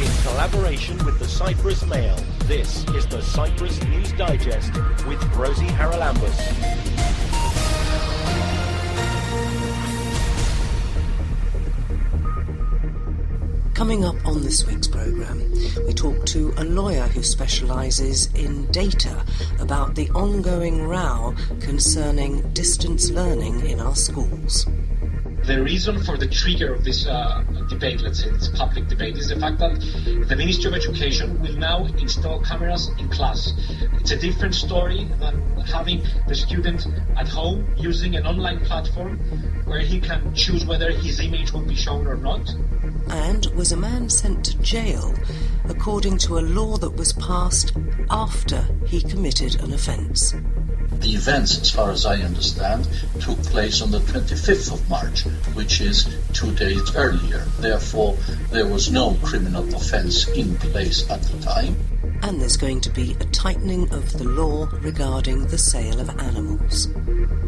In collaboration with the Cyprus Mail, this is the Cyprus News Digest with Rosie Haralambous. Coming up on this week's programme, we talk to a lawyer who specialises in data about the ongoing row concerning distance learning in our schools. The reason for the trigger of this debate, let's say this public debate, is the fact that the Ministry of Education will now install cameras in class. It's a different story than having the student at home using an online platform where he can choose whether his image will be shown or not. And was a man sent to jail according to a law that was passed after he committed an offence? The events, as far as I understand, took place on the 25th of March, which is 2 days earlier. Therefore, there was no criminal offence in place at the time. And there's going to be a tightening of the law regarding the sale of animals.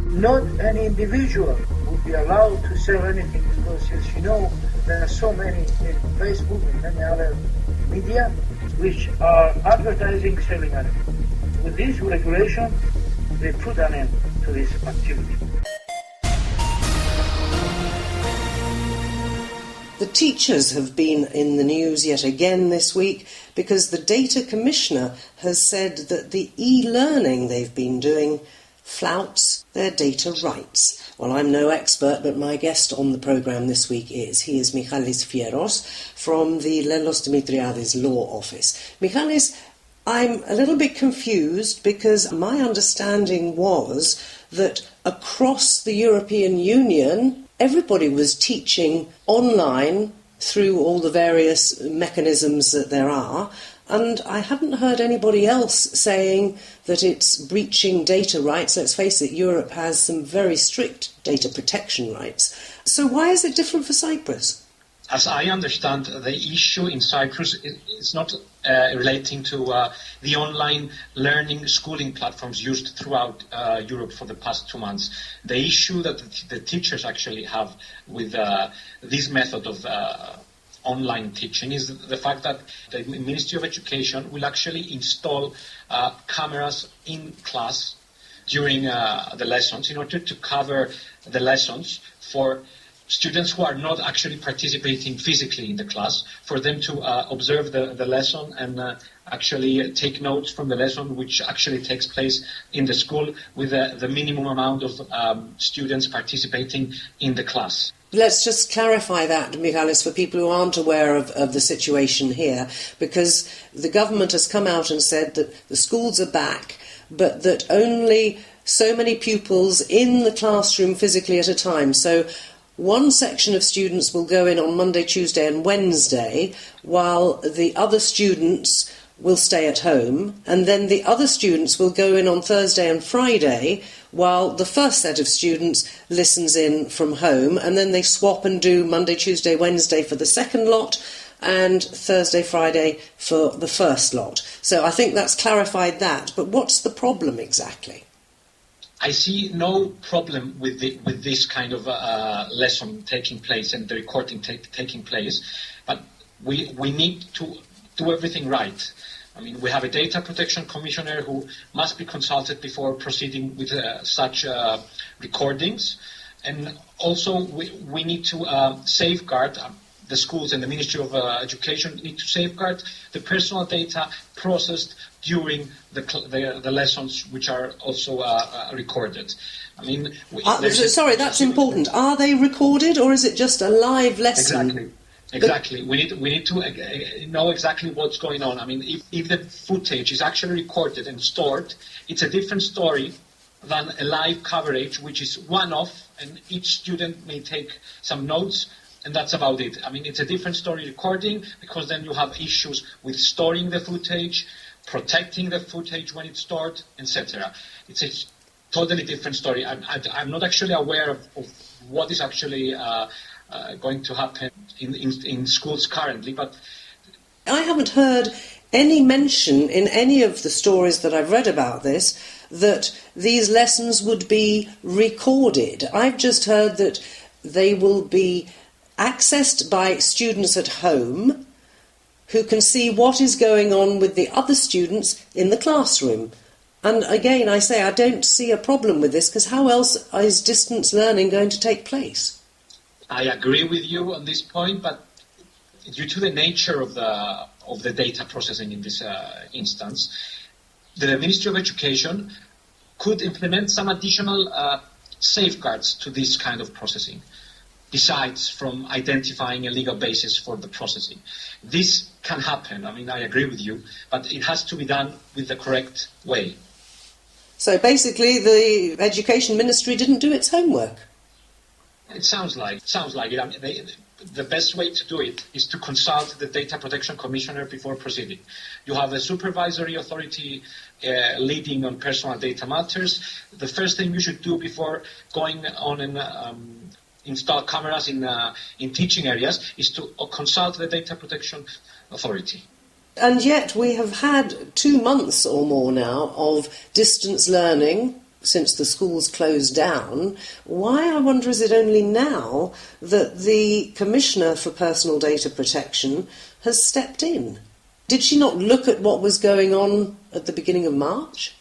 Not any individual would be allowed to sell anything because, as you know, there are so many in Facebook and many other media which are advertising selling animals. With this regulation, they put an end to this activity. The teachers have been in the news yet again this week because the Data Commissioner has said that the e-learning they've been doing flouts their data rights. Well, I'm no expert, but my guest on the programme this week is. He is Michalis Fieros from the Lelos Dimitriadis Law Office. Michalis, I'm a little bit confused because my understanding was that across the European Union, everybody was teaching online through all the various mechanisms that there are, and I haven't heard anybody else saying that it's breaching data rights. Let's face it, Europe has some very strict data protection rights. So why is it different for Cyprus? As I understand, the issue in Cyprus is not relating to the online learning schooling platforms used throughout Europe for the past 2 months. The issue that the teachers actually have with this method of online teaching is the fact that the Ministry of Education will actually install cameras in class during the lessons in order to cover the lessons for students who are not actually participating physically in the class, for them to observe the lesson and actually take notes from the lesson, which actually takes place in the school with the minimum amount of students participating in the class. Let's just clarify that, Michalis, for people who aren't aware of the situation here, because the government has come out and said that the schools are back, but that only so many pupils in the classroom physically at a time. So one section of students will go in on Monday, Tuesday and Wednesday, while the other students will stay at home, and then the other students will go in on Thursday and Friday, while the first set of students listens in from home, and then they swap and do Monday, Tuesday, Wednesday for the second lot, and Thursday, Friday for the first lot. So I think that's clarified that, but what's the problem exactly? I see no problem with this kind of lesson taking place and the recording taking place, but we need to do everything right. I mean, we have a data protection commissioner who must be consulted before proceeding with such recordings, and also we need to safeguard the schools and the Ministry of Education need to safeguard the personal data processed during the lessons, which are also recorded. I mean, sorry, that's important. Are they recorded, or is it just a live lesson? Exactly. We need to know exactly what's going on. I mean, if the footage is actually recorded and stored, it's a different story than a live coverage, which is one-off, and each student may take some notes, and that's about it. I mean, it's a different story recording, because then you have issues with storing the footage, protecting the footage when it's stored, etc. It's a totally different story. I'm not actually aware of what is actually going to happen in schools currently, but I haven't heard any mention in any of the stories that I've read about this that these lessons would be recorded. I've just heard that they will be accessed by students at home who can see what is going on with the other students in the classroom. And again, I say I don't see a problem with this, because how else is distance learning going to take place? I agree with you on this point, but due to the nature of the data processing in this instance, the Ministry of Education could implement some additional safeguards to this kind of processing, besides from identifying a legal basis for the processing. This can happen. I mean, I agree with you, but it has to be done with the correct way. So basically, the Education Ministry didn't do its homework. It sounds like it. I mean, the best way to do it is to consult the Data Protection Commissioner before proceeding. You have a supervisory authority leading on personal data matters. The first thing you should do before going on and install cameras in teaching areas is to consult the Data Protection Authority. And yet we have had 2 months or more now of distance learning since the schools closed down. Why, I wonder, is it only now that the Commissioner for Personal Data Protection has stepped in? Did she not look at what was going on at the beginning of March?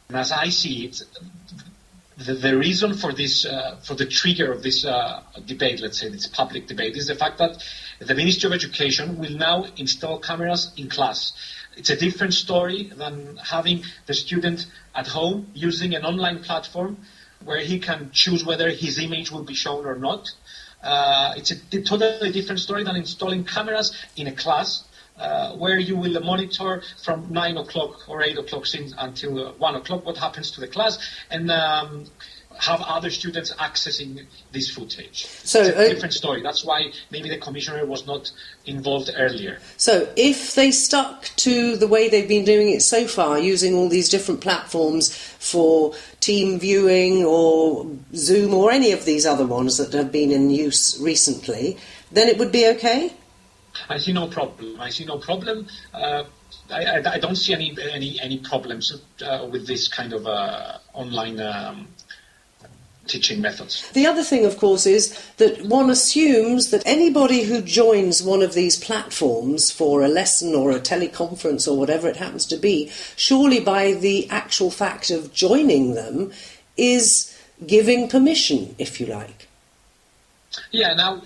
And as I see it, the reason for this, for the trigger of this debate, let's say this public debate, is the fact that the Ministry of Education will now install cameras in class. It's a different story than having the student at home using an online platform where he can choose whether his image will be shown or not. It's a totally different story than installing cameras in a class where you will monitor from 9 o'clock or 8 o'clock until 1 o'clock what happens to the class, and have other students accessing this footage. So it's a different story. That's why maybe the Commissioner was not involved earlier. So if they stuck to the way they've been doing it so far, using all these different platforms for team viewing or Zoom or any of these other ones that have been in use recently, then it would be okay? I see no problem. I don't see any problems with this kind of online teaching methods. The other thing, of course, is that one assumes that anybody who joins one of these platforms for a lesson or a teleconference or whatever it happens to be, surely by the actual fact of joining them is giving permission, if you like. Yeah. Now,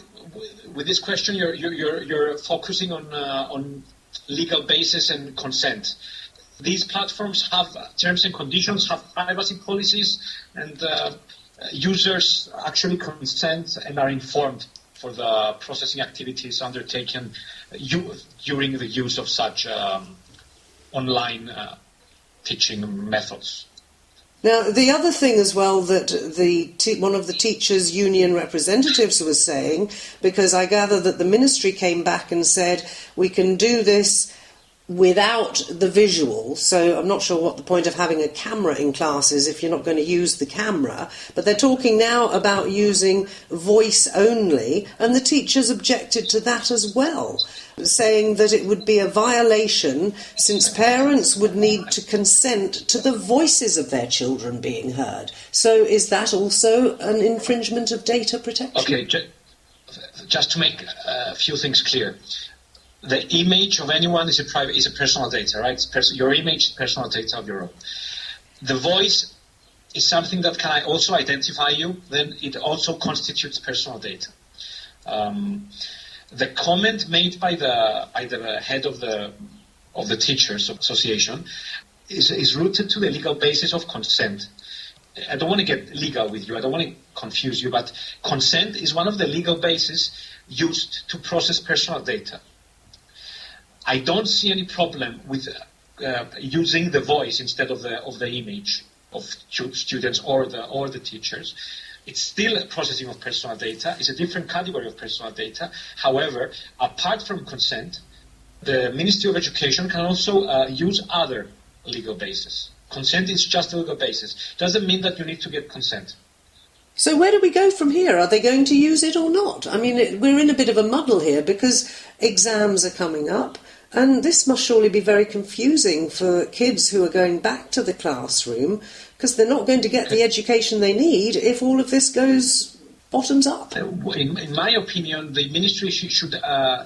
with this question, you're focusing on legal basis and consent. These platforms have terms and conditions, have privacy policies, and users actually consent and are informed for the processing activities undertaken during the use of such online teaching methods. Now, the other thing as well that one of the teachers' union representatives was saying, because I gather that the ministry came back and said, we can do this without the visual, so I'm not sure what the point of having a camera in class is if you're not going to use the camera, but they're talking now about using voice only, and the teachers objected to that as well, saying that it would be a violation since parents would need to consent to the voices of their children being heard. So is that also an infringement of data protection? Okay, just to make a few things clear. The image of anyone is a personal data, right? Your image is personal data of your own. The voice is something that can also identify you, then it also constitutes personal data. The comment made by the head of the Teachers Association is rooted to the legal basis of consent. I don't want to get legal with you, I don't want to confuse you, but consent is one of the legal bases used to process personal data. I don't see any problem with using the voice instead of the image of students or the teachers. It's still a processing of personal data. It's a different category of personal data. However, apart from consent, the Ministry of Education can also use other legal bases. Consent is just a legal basis. Doesn't mean that you need to get consent. So where do we go from here? Are they going to use it or not? I mean, we're in a bit of a muddle here because exams are coming up. And this must surely be very confusing for kids who are going back to the classroom, because they're not going to get the education they need if all of this goes bottoms up? In my opinion, the ministry should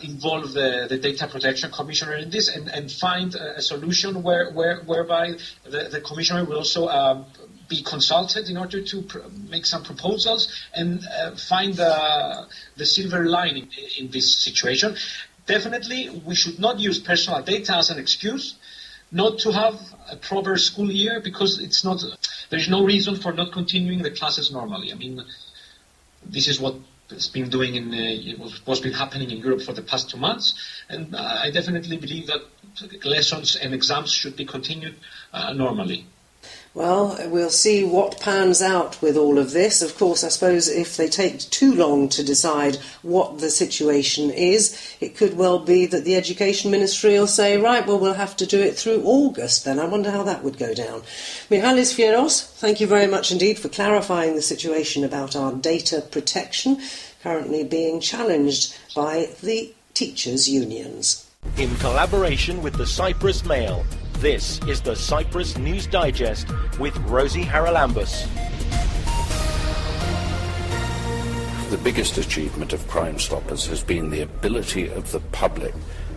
involve the Data Protection Commissioner in this and find a solution whereby the Commissioner will also be consulted in order to make some proposals and find the silver lining in this situation. Definitely, we should not use personal data as an excuse not to have a proper school year, because there's no reason for not continuing the classes normally. I mean, this is what has been doing what's been happening in Europe for the past 2 months, and I definitely believe that lessons and exams should be continued normally. Well, we'll see what pans out with all of this. Of course, I suppose if they take too long to decide what the situation is, it could well be that the Education Ministry will say, right, well, we'll have to do it through August then. I wonder how that would go down. Michalis Fieros, thank you very much indeed for clarifying the situation about our data protection, currently being challenged by the teachers' unions. In collaboration with the Cyprus Mail, this is the Cyprus News Digest with Rosie Haralambous. The biggest achievement of Crime Stoppers has been the ability of the public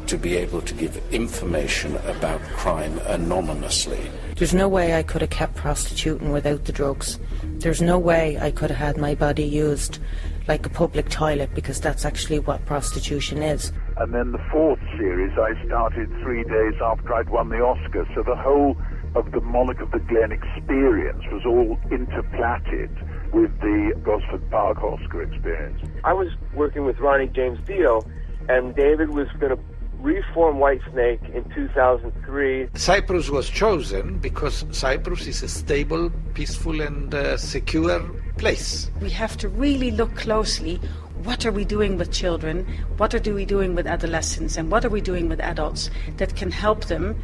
to be able to give information about crime anonymously. There's no way I could have kept prostituting without the drugs. There's no way I could have had my body used like a public toilet, because that's actually what prostitution is. And then the fourth series I started 3 days after I'd won the Oscar, so the whole of the Moloch of the Glen experience was all interplatted with the Gosford Park Oscar experience. I was working with Ronnie James Dio, and David was going to reform Whitesnake in 2003. Cyprus was chosen because Cyprus is a stable, peaceful and secure place. We have to really look closely. What are we doing with children? What are we doing with adolescents? And what are we doing with adults that can help them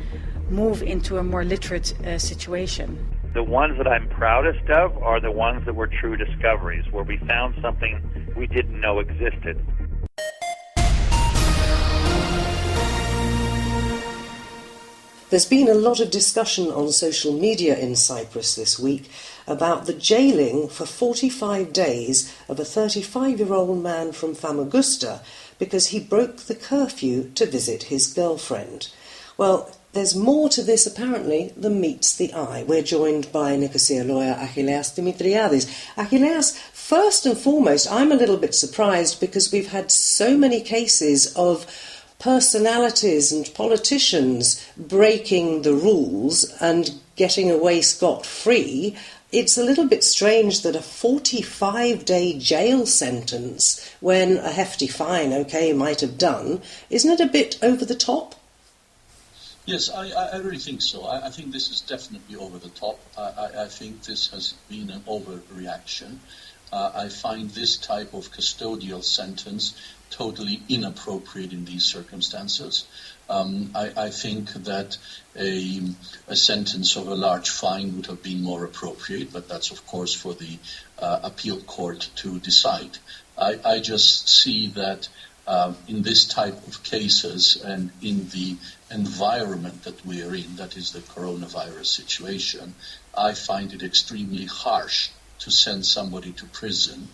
move into a more literate situation? The ones that I'm proudest of are the ones that were true discoveries, where we found something we didn't know existed. There's been a lot of discussion on social media in Cyprus this week about the jailing for 45 days of a 35-year-old man from Famagusta because he broke the curfew to visit his girlfriend. Well, there's more to this apparently than meets the eye. We're joined by Nicosia lawyer Achilleas Dimitriadis. Achilleas, first and foremost, I'm a little bit surprised because we've had so many cases of personalities and politicians breaking the rules and getting away scot-free. It's a little bit strange that a 45-day jail sentence, when a hefty fine, might have done, isn't it a bit over the top? Yes, I really think so. I think this is definitely over the top. I think this has been an overreaction. I find this type of custodial sentence totally inappropriate in these circumstances. I think that a sentence of a large fine would have been more appropriate, but that's of course for the appeal court to decide. I just see that in this type of cases and in the environment that we are in, that is the coronavirus situation, I find it extremely harsh to send somebody to prison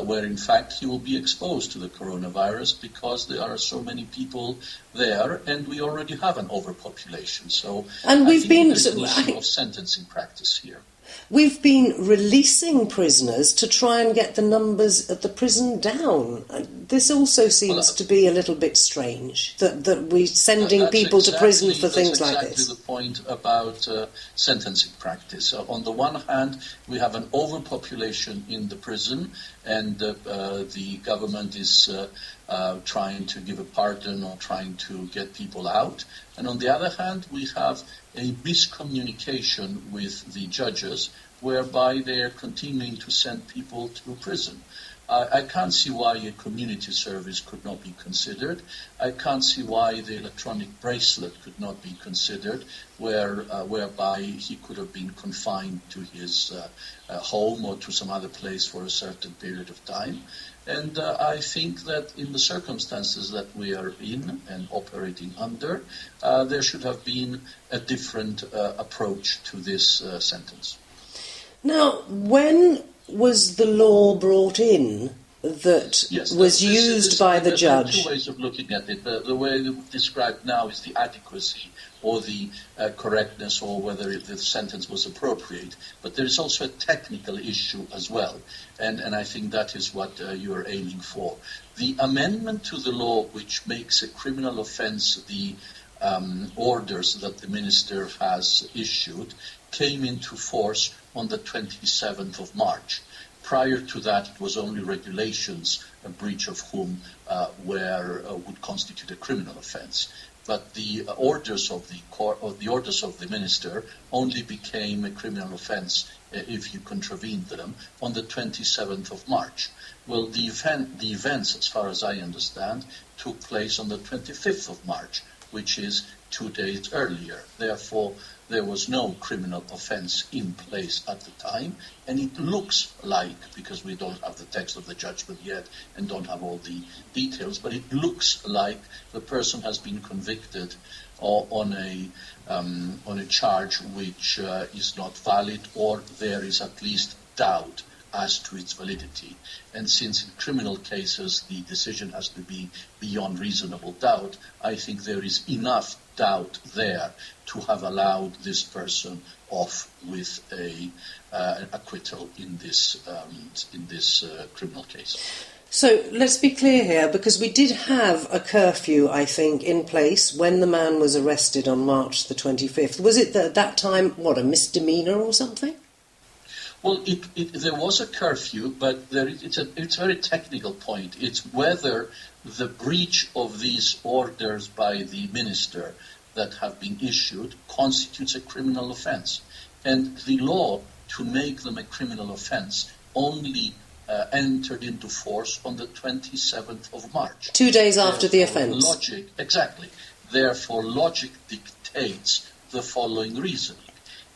where in fact he will be exposed to the coronavirus because there are so many people there and we already have an overpopulation. So and we've been there's an issue of sentencing practice here. We've been releasing prisoners to try and get the numbers at the prison down. This also seems to be a little bit strange, that we're sending people to prison for things like this. That's exactly the point about sentencing practice. On the one hand, we have an overpopulation in the prison, and the government is trying to give a pardon or trying to get people out. And on the other hand, we have a miscommunication with the judges, whereby they're continuing to send people to prison. I can't see why a community service could not be considered. I can't see why the electronic bracelet could not be considered, whereby he could have been confined to his home or to some other place for a certain period of time. And I think that in the circumstances that we are in and operating under, there should have been a different approach to this sentence. Now, when was the law brought in that was used by the judge? There are two ways of looking at it. The way described now is the adequacy or the correctness, or whether the sentence was appropriate. But there is also a technical issue as well, and I think that is what you are aiming for. The amendment to the law which makes a criminal offence the orders that the minister has issued came into force on the 27th of March. Prior to that, it was only regulations, a breach of whom would constitute a criminal offence. But the orders of the court, or the orders of the minister, only became a criminal offence if you contravened them on the 27th of March. Well, the events, as far as I understand, took place on the 25th of March, which is 2 days earlier. Therefore, there was no criminal offence in place at the time, and it looks like, because we don't have the text of the judgment yet and don't have all the details, but it looks like the person has been convicted on a charge which is not valid, or there is at least doubt as to its validity. And since in criminal cases the decision has to be beyond reasonable doubt, I think there is enough doubt there to have allowed this person off with an acquittal in this criminal case. So let's be clear here, because we did have a curfew, I think, in place when the man was arrested on March the 25th. Was it at that time, a misdemeanour or something? Well, there was a curfew, but it's a very technical point. It's whether the breach of these orders by the minister that have been issued constitutes a criminal offence. And the law to make them a criminal offence only entered into force on the 27th of March. 2 days after the offence. Exactly. Therefore, logic dictates the following reasoning.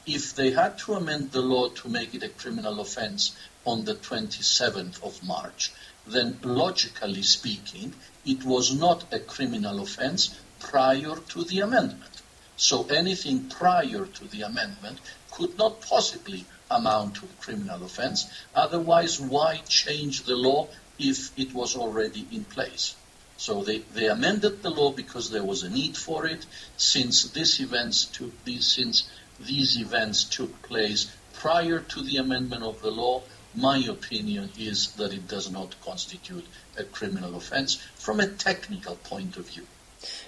If they had to amend the law to make it a criminal offence on the 27th of March, then logically speaking, it was not a criminal offence prior to the amendment. So anything prior to the amendment could not possibly amount to a criminal offence. Otherwise, why change the law if it was already in place? So they amended the law because there was a need for it. Since these events took place prior to the amendment of the law, my opinion is that it does not constitute a criminal offence from a technical point of view.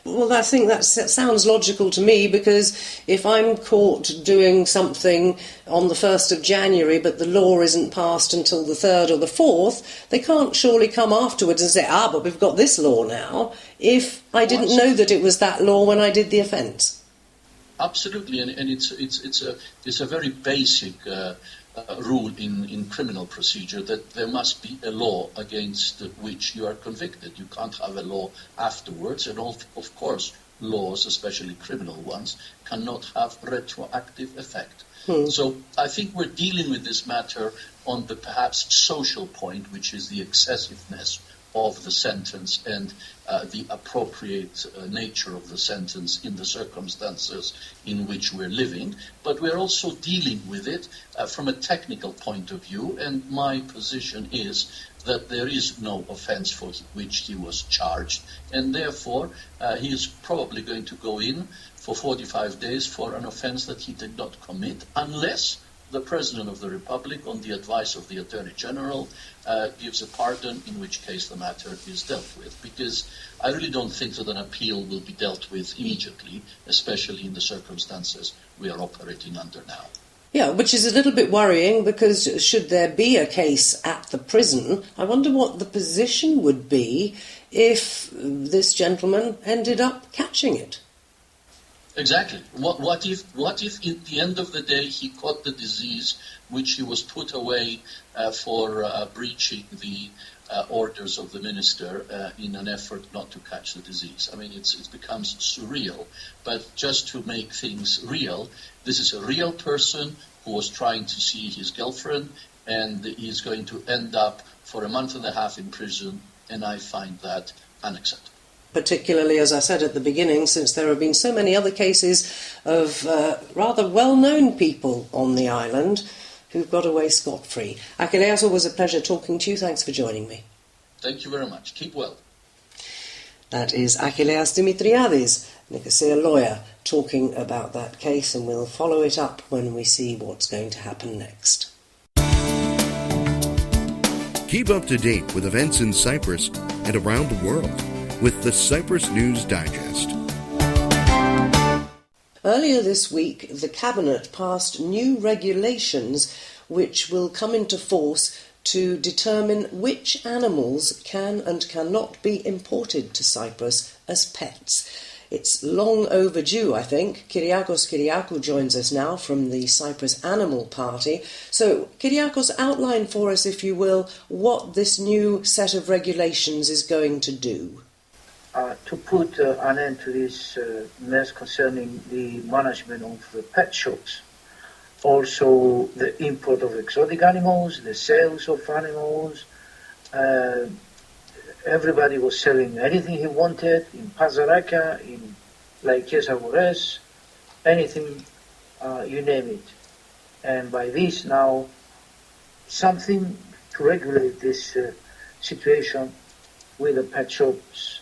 Well, I think that sounds logical to me, because if I'm caught doing something on the 1st of January but the law isn't passed until the 3rd or the 4th, they can't surely come afterwards and say, but we've got this law now, if I didn't know that it was that law when I did the offence. Absolutely, and it's a very basic rule in criminal procedure that there must be a law against which you are convicted. You can't have a law afterwards, and of course laws, especially criminal ones, cannot have retroactive effect. So I think we're dealing with this matter on the perhaps social point, which is the excessiveness of the sentence and the appropriate nature of the sentence in the circumstances in which we're living. But we're also dealing with it from a technical point of view, and my position is that there is no offence for which he was charged, and therefore he is probably going to go in for 45 days for an offence that he did not commit, unless the President of the Republic, on the advice of the Attorney General, gives a pardon, in which case the matter is dealt with. Because I really don't think that an appeal will be dealt with immediately, especially in the circumstances we are operating under now. Yeah, which is a little bit worrying, because should there be a case at the prison, I wonder what the position would be if this gentleman ended up catching it. Exactly. What if at the end of the day he caught the disease which he was put away for breaching the orders of the minister in an effort not to catch the disease? I mean, it becomes surreal. But just to make things real, this is a real person who was trying to see his girlfriend, and he's going to end up for a month and a half in prison, and I find that unacceptable. Particularly, as I said at the beginning, since there have been so many other cases of rather well-known people on the island who've got away scot-free. Achilleas, always a pleasure talking to you. Thanks for joining me. Thank you very much. Keep well. That is Achilleas Dimitriadis, Nicosia lawyer, talking about that case, and we'll follow it up when we see what's going to happen next. Keep up to date with events in Cyprus and around the world with the Cyprus News Digest. Earlier this week, the Cabinet passed new regulations which will come into force to determine which animals can and cannot be imported to Cyprus as pets. It's long overdue, I think. Kyriakos Kyriakou joins us now from the Cyprus Animal Party. So, Kyriakos, outline for us, if you will, what this new set of regulations is going to do. To put an end to this mess concerning the management of pet shops. Also, the import of exotic animals, the sales of animals. Everybody was selling anything he wanted in Pazaraka, in Laikes Agores, anything, you name it. And by this now, something to regulate this situation with the pet shops.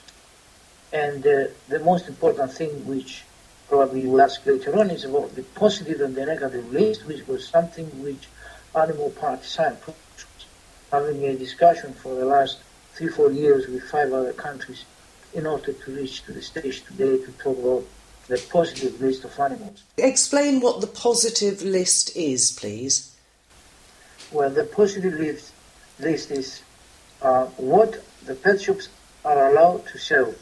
And the most important thing, which probably you will ask later on, is about the positive and the negative list, which was something which Animal Party Cyprus was having a discussion for the last 3-4 years with 5 other countries in order to reach to the stage today to talk about the positive list of animals. Explain what the positive list is, please. Well, the positive list is what the pet shops are allowed to sell.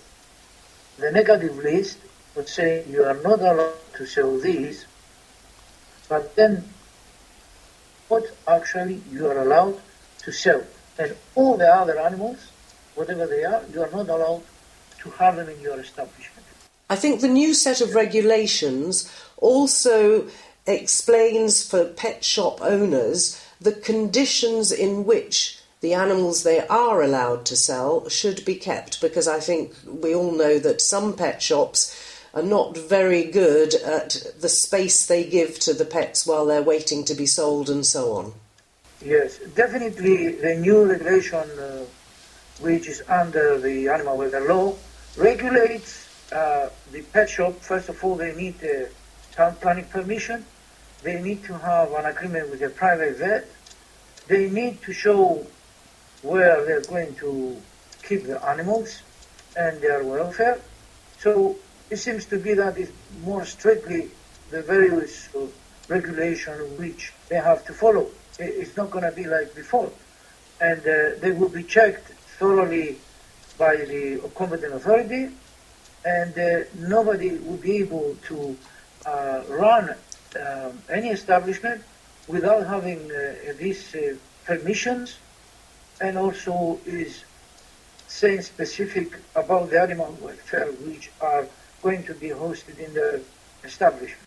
The negative list would say you are not allowed to sell these, but then what actually you are allowed to sell. And all the other animals, whatever they are, you are not allowed to have them in your establishment. I think the new set of regulations also explains for pet shop owners the conditions in which the animals they are allowed to sell should be kept, because I think we all know that some pet shops are not very good at the space they give to the pets while they're waiting to be sold and so on. Yes, definitely the new regulation, which is under the animal welfare law, regulates the pet shop. First of all, they need a town planning permission. They need to have an agreement with a private vet. They need to show where they're going to keep the animals and their welfare. So it seems to be that it's more strictly the various regulation which they have to follow. It's not going to be like before. And they will be checked thoroughly by the competent authority, and nobody will be able to run any establishment without having these permissions, and also is saying specific about the animal welfare which are going to be hosted in the establishment.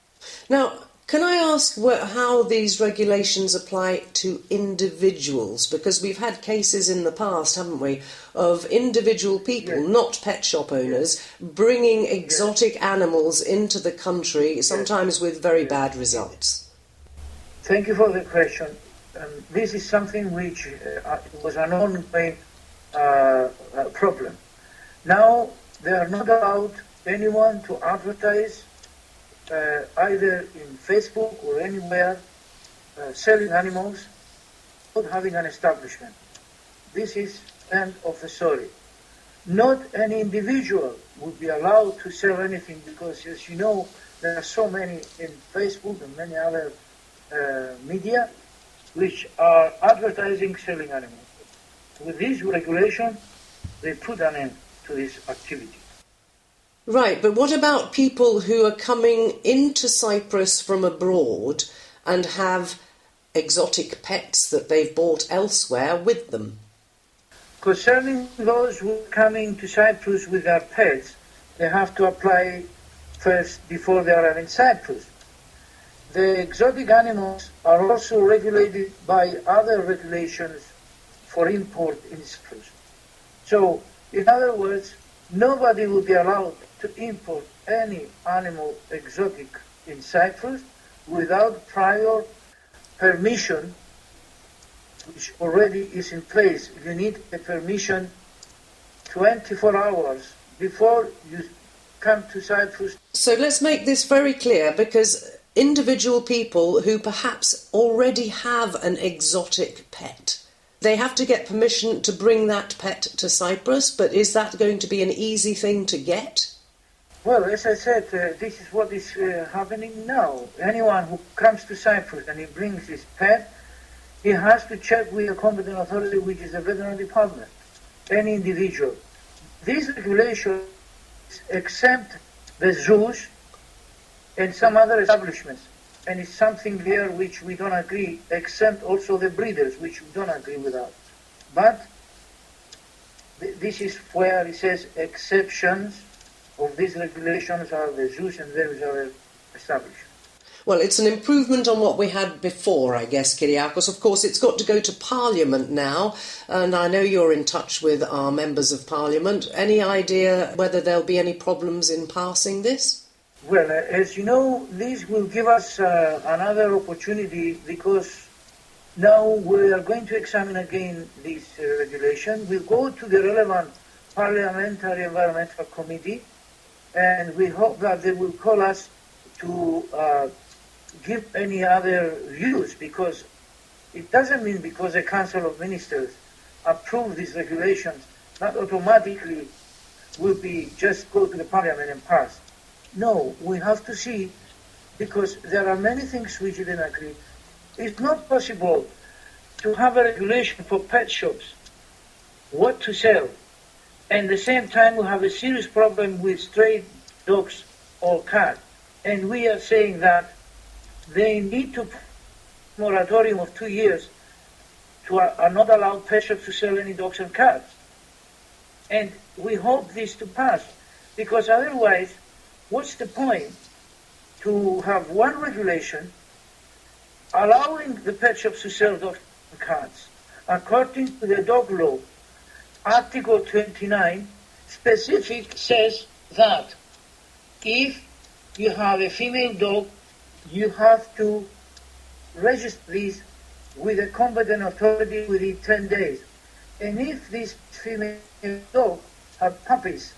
Now, can I ask how these regulations apply to individuals? Because we've had cases in the past, haven't we, of individual people, not pet shop owners, bringing exotic animals into the country, sometimes with very bad results. Thank you for the question. This is something which was an ongoing problem. Now, they are not allowed anyone to advertise either in Facebook or anywhere selling animals without having an establishment. This is end of the story. Not any individual would be allowed to sell anything, because, as you know, there are so many in Facebook and many other media which are advertising selling animals. With this regulation, they put an end to this activity. Right, but what about people who are coming into Cyprus from abroad and have exotic pets that they've bought elsewhere with them? Concerning those who are coming to Cyprus with their pets, they have to apply first before they arrive in Cyprus. The exotic animals are also regulated by other regulations for import in Cyprus. So, in other words, nobody will be allowed to import any animal exotic in Cyprus without prior permission, which already is in place. You need a permission 24 hours before you come to Cyprus. So let's make this very clear, because individual people who perhaps already have an exotic pet, they have to get permission to bring that pet to Cyprus, but is that going to be an easy thing to get? Well, as I said, this is what is happening now. Anyone who comes to Cyprus and he brings his pet, he has to check with the competent authority, which is the veterinary department, any individual. These regulations exempt the zoos and some other establishments, and it's something here which we don't agree, exempt also the breeders, which we don't agree with that. But this is where it says exceptions of these regulations are the zoos and various other establishments. Well, it's an improvement on what we had before, I guess, Kyriakos. Of course, it's got to go to Parliament now, and I know you're in touch with our members of Parliament. Any idea whether there'll be any problems in passing this? Well, as you know, this will give us another opportunity, because now we are going to examine again this regulation. We'll go to the relevant Parliamentary Environmental Committee, and we hope that they will call us to give any other views, because it doesn't mean because the Council of Ministers approve these regulations, that automatically will be just go to the Parliament and pass. No, we have to see, because there are many things which we didn't agree. It's not possible to have a regulation for pet shops, what to sell, and at the same time we have a serious problem with stray dogs or cats. And we are saying that they need to put a moratorium of 2 years to are not allowed pet shops to sell any dogs and cats. And we hope this to pass, because otherwise, what's the point to have one regulation allowing the pet shops to sell dogs and cats? According to the dog law, Article 29 specific says that if you have a female dog, you have to register this with a competent authority within 10 days. And if this female dog have puppies,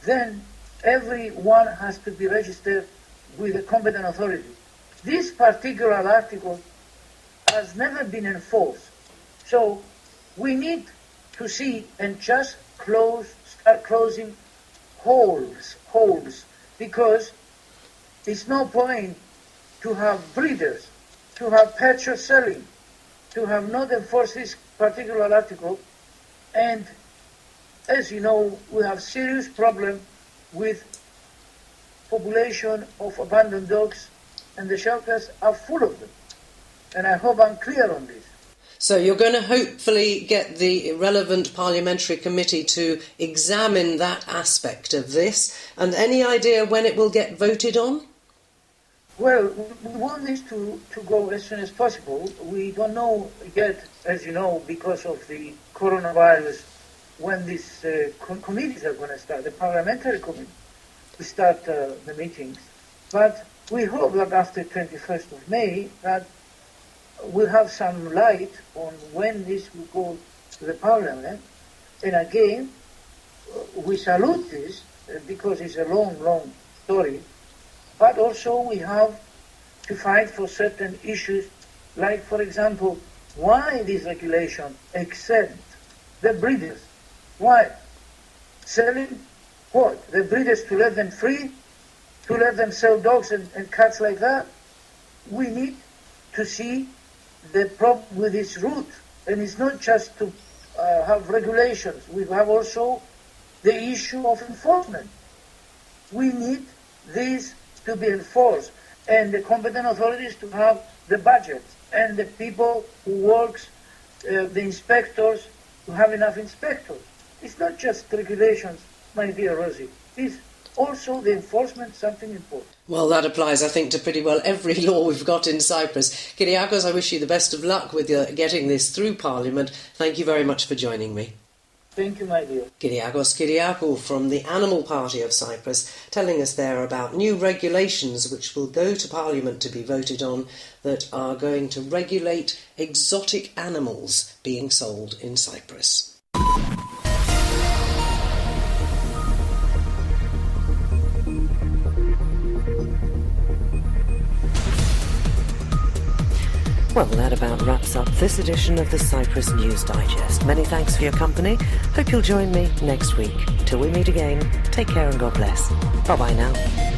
then everyone has to be registered with a competent authority. This particular article has never been enforced. So we need to see and just start closing holes, because it's no point to have breeders, to have pet shop selling, to have not enforced this particular article. And as you know, we have serious problem with population of abandoned dogs, and the shelters are full of them. And I hope I'm clear on this. So you're going to hopefully get the relevant parliamentary committee to examine that aspect of this. And any idea when it will get voted on? Well, we want this to go as soon as possible. We don't know yet, as you know, because of the coronavirus, when these committees are going to start, the parliamentary committee, to start the meetings. But we hope that after 21st of May, that we'll have some light on when this will go to the parliament. And again, we salute this, because it's a long story. But also we have to fight for certain issues, like, for example, why this regulation exempt the breeders? Why? Selling what? The breeders to let them free? To let them sell dogs and cats like that? We need to see the problem with its root. And it's not just to have regulations. We have also the issue of enforcement. We need this to be enforced, and the competent authorities to have the budget, and the people who works, the inspectors, to have enough inspectors. It's not just regulations, my dear Rosie. It's also the enforcement, something important. Well, that applies, I think, to pretty well every law we've got in Cyprus. Kyriakos, I wish you the best of luck with getting this through Parliament. Thank you very much for joining me. Thank you, my dear. Kyriakos Kyriakou from the Animal Party of Cyprus, telling us there about new regulations which will go to Parliament to be voted on that are going to regulate exotic animals being sold in Cyprus. Well, that about wraps up this edition of the Cyprus News Digest. Many thanks for your company. Hope you'll join me next week. Till we meet again, take care and God bless. Bye-bye now.